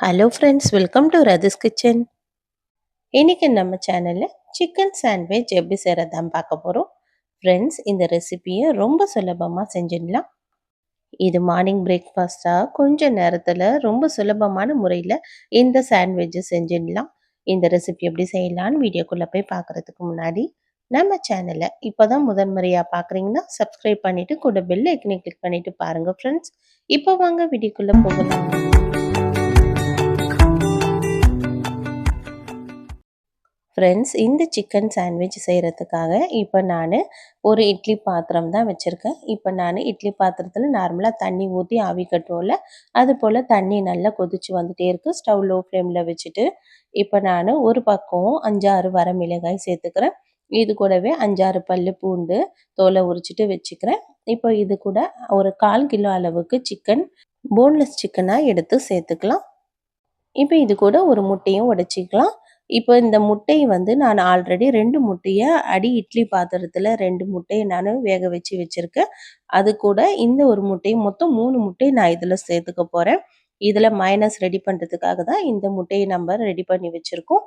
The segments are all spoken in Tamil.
Hello friends, welcome to Rathi's kitchen. இன்னைக்கு நம்ம சேனலில் சிக்கன் சாண்ட்விச் எப்படி செய்கிறதான் பார்க்க போகிறோம். ஃப்ரெண்ட்ஸ், இந்த ரெசிபியை ரொம்ப சுலபமாக செஞ்சிடலாம். இது மார்னிங் பிரேக்ஃபாஸ்ட்டாக கொஞ்சம் நேரத்தில் ரொம்ப சுலபமான முறையில் இந்த சாண்ட்விட்சை செஞ்சிடலாம். இந்த ரெசிபி எப்படி செய்யலான்னு வீடியோக்குள்ளே போய் பார்க்குறதுக்கு முன்னாடி நம்ம சேனலை இப்போ தான் முதன்முறையாக பார்க்குறீங்கன்னா சப்ஸ்கிரைப் பண்ணிவிட்டு கூட பெல் ஐக்கனை கிளிக் பண்ணிவிட்டு பாருங்கள் ஃப்ரெண்ட்ஸ். இப்போ வாங்க வீடியோக்குள்ளே போகலாம். ஃப்ரெண்ட்ஸ், இந்த சிக்கன் சாண்ட்விச் செய்கிறதுக்காக இப்போ நான் ஒரு இட்லி பாத்திரம் தான் வச்சுருக்கேன். இப்போ நான் இட்லி பாத்திரத்தில் நார்மலாக தண்ணி ஊற்றி ஆவி கட்டுவோம்ல, அது போல் தண்ணி நல்லா கொதித்து வந்துகிட்டே இருக்குது. ஸ்டவ் லோ ஃப்ளேமில் வச்சுட்டு இப்போ நான் ஒரு பக்கம் 5-6 வரமிளகாய் சேர்த்துக்கிறேன். இது கூடவே 5-6 பல் பூண்டு தோலை உரிச்சிட்டு வச்சுக்கிறேன். இப்போ இது கூட ஒரு 1/4 கிலோ அளவுக்கு சிக்கன் போன்லெஸ் சிக்கனாக எடுத்து சேர்த்துக்கலாம். இப்போ இது கூட ஒரு முட்டையும் உடைச்சிக்கலாம். இப்போ இந்த முட்டை நான் ஆல்ரெடி 2 முட்டையை இட்லி பாத்திரத்தில் 2 முட்டையை நான் வேக வச்சு வச்சுருக்கேன். அது கூட இந்த ஒரு முட்டை மொத்தம் 3 முட்டை நான் இதில் சேர்த்துக்க போகிறேன். இதில் மைனஸ் ரெடி பண்ணுறதுக்காக தான் இந்த முட்டையை நம்ம ரெடி பண்ணி வச்சுருக்கோம்.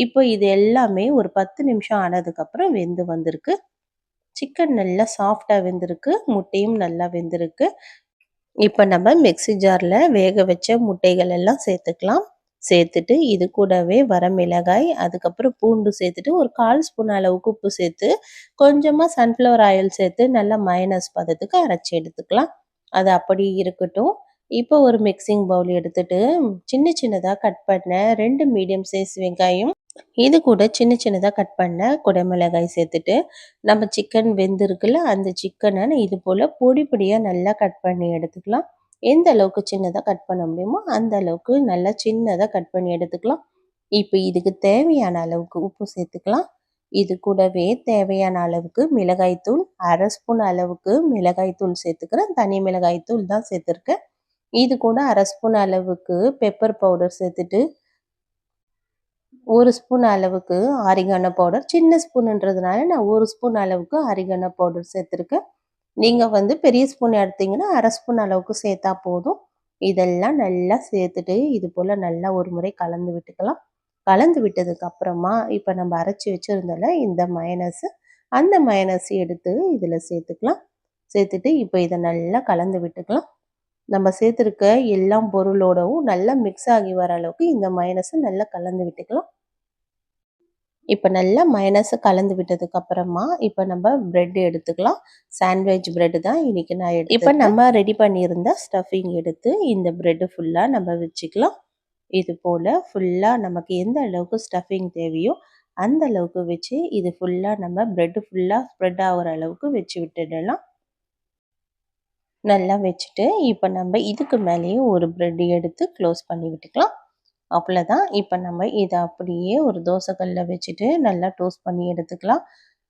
இப்போ இது எல்லாமே ஒரு 10 நிமிஷம் ஆனதுக்கப்புறம் வெந்து வந்திருக்கு. சிக்கன் நல்லா சாஃப்டாக வெந்திருக்கு, முட்டையும் நல்லா வெந்திருக்கு. இப்போ நம்ம மிக்ஸி ஜாரில் வேக வச்ச முட்டைகள் எல்லாம் சேர்த்துக்கலாம். சேர்த்துட்டு இது கூடவே வரமிளகாய், அதுக்கப்புறம் பூண்டு சேர்த்துட்டு ஒரு 1/4 ஸ்பூன் அளவுக்கு உப்பு சேர்த்து கொஞ்சமாக சன்ஃப்ளவர் ஆயில் சேர்த்து நல்லா மயனஸ் பதத்துக்கு அரைச்சி எடுத்துக்கலாம். அது அப்படி இருக்கட்டும். இப்போ ஒரு மிக்சிங் பவுல் எடுத்துட்டு சின்ன சின்னதாக கட் பண்ண 2 மீடியம் சைஸ் வெங்காயம், இது கூட சின்ன சின்னதாக கட் பண்ண குடமிளகாய் சேர்த்துட்டு நம்ம சிக்கன் வெந்திருக்குல்ல, அந்த சிக்கனை இது போல் பொடி பொடியாக நல்லா கட் பண்ணி எடுத்துக்கலாம். எந்த அளவுக்கு சின்னதாக கட் பண்ண முடியுமோ அந்த அளவுக்கு நல்லா சின்னதாக கட் பண்ணி எடுத்துக்கலாம். இப்போ இதுக்கு தேவையான அளவுக்கு உப்பு சேர்த்துக்கலாம். இது கூடவே தேவையான அளவுக்கு மிளகாய்த்தூள், 1/2 ஸ்பூன் அளவுக்கு மிளகாய்த்தூள் சேர்த்துக்கிறேன். தனி மிளகாய்த்தூள் தான் சேர்த்துருக்கேன். இது கூட 1/2 ஸ்பூன் அளவுக்கு பெப்பர் பவுடர் சேர்த்துட்டு 1 ஸ்பூன் அளவுக்கு ஆரிகானோ பவுடர், சின்ன ஸ்பூனுன்றதுனால நான் 1 ஸ்பூன் அளவுக்கு ஆரிகானோ பவுடர் சேர்த்துருக்கேன். நீங்கள் பெரிய ஸ்பூன் எடுத்தீங்கன்னா 1/2 ஸ்பூன் அளவுக்கு சேர்த்தா போதும். இதெல்லாம் நல்லா சேர்த்துட்டு இது போல் நல்லா ஒரு முறை கலந்து விட்டுக்கலாம். கலந்து விட்டதுக்கு அப்புறமா இப்போ நம்ம அரைச்சி வச்சுருந்தோம்ல இந்த மயனஸ், அந்த மயனஸ் எடுத்து இதில் சேர்த்துக்கலாம். சேர்த்துட்டு இப்போ இதை நல்லா கலந்து விட்டுக்கலாம். நம்ம சேர்த்துருக்க எல்லா பொருளோடவும் நல்லா மிக்ஸ் ஆகி வர அளவுக்கு இந்த மயனஸை நல்லா கலந்து விட்டுக்கலாம். இப்போ நல்லா மயனஸை கலந்து விட்டதுக்கு அப்புறமா இப்போ நம்ம பிரெட் எடுத்துக்கலாம். சாண்ட்விச் பிரெட் தான் இன்றைக்கி நான் இப்போ நம்ம ரெடி பண்ணியிருந்த ஸ்டஃபிங் எடுத்து இந்த பிரெட்டு ஃபுல்லாக நம்ம வச்சுக்கலாம். இது போல் ஃபுல்லாக நமக்கு எந்த அளவுக்கு ஸ்டஃபிங் தேவையோ அந்த அளவுக்கு வச்சு இது ஃபுல்லாக நம்ம பிரெட்டு ஃபுல்லாக ஸ்ப்ரெட் ஆகிற அளவுக்கு வச்சு விட்டுடலாம். நல்லா வச்சுட்டு இப்போ நம்ம இதுக்கு மேலேயும் ஒரு பிரெட் எடுத்து க்ளோஸ் பண்ணி விட்டுக்கலாம். அவ்வளோதான். இப்போ நம்ம இதை அப்படியே ஒரு தோசைக்கல்லில் வச்சுட்டு நல்லா டோஸ்ட் பண்ணி எடுத்துக்கலாம்.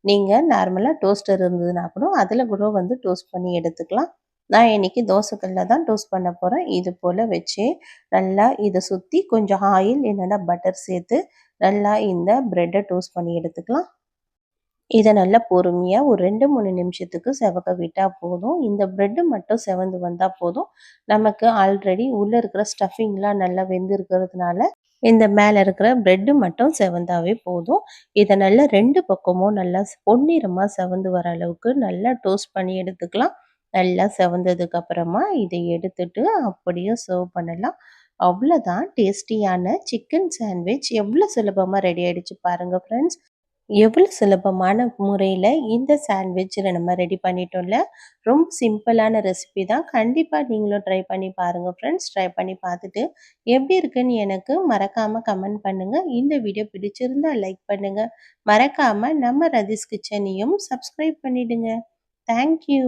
நீங்கள் நார்மலாக டோஸ்டர் இருந்ததுன்னா கூட அதில் கூட டோஸ்ட் பண்ணி எடுத்துக்கலாம். நான் இன்றைக்கி தோசைக்கல்லில் தான் டோஸ்ட் பண்ண போகிறேன். இது போல் வச்சு நல்லா இதை சுற்றி கொஞ்சம் ஆயில் இல்லைன்னா பட்டர் சேர்த்து நல்லா இந்த ப்ரெட்டை டோஸ்ட் பண்ணி எடுத்துக்கலாம். இதை நல்லா பொறுமையாக ஒரு 2-3 நிமிஷத்துக்கு செவக்க விட்டால் போதும். இந்த ப்ரெட்டு மட்டும் செவந்து வந்தால் போதும். நமக்கு ஆல்ரெடி உள்ளே இருக்கிற ஸ்டஃபிங்லாம் நல்லா வெந்து இருக்கிறதுனால இந்த மேலே இருக்கிற ப்ரெட்டு மட்டும் செவந்தாவே போதும். இதை நல்லா 2 பக்கமும் நல்லா பொன்னிறமாக செவந்து வர அளவுக்கு நல்லா டோஸ்ட் பண்ணி எடுத்துக்கலாம். நல்லா செவந்ததுக்கு அப்புறமா இதை எடுத்துட்டு அப்படியே சர்வ் பண்ணலாம். அவ்வளோதான். டேஸ்டியான சிக்கன் சாண்ட்விச் எவ்வளோ சுலபமாக ரெடி ஆகிடுச்சு பாருங்கள் ஃப்ரெண்ட்ஸ். எவ்வளோ சுலபமான முறையில் இந்த சாண்ட்விட்சில் நம்ம ரெடி பண்ணிட்டோம்ல. ரொம்ப சிம்பிளான ரெசிபி தான். கண்டிப்பாக நீங்களும் ட்ரை பண்ணி பாருங்கள் ஃப்ரெண்ட்ஸ். ட்ரை பண்ணி பார்த்துட்டு எப்படி இருக்குன்னு எனக்கு மறக்காமல் கமெண்ட் பண்ணுங்கள். இந்த வீடியோ பிடிச்சிருந்தால் லைக் பண்ணுங்கள். மறக்காமல் நம்ம ரதிஸ் கிச்சனையும் சப்ஸ்கிரைப் பண்ணிவிடுங்க. தேங்க்யூ.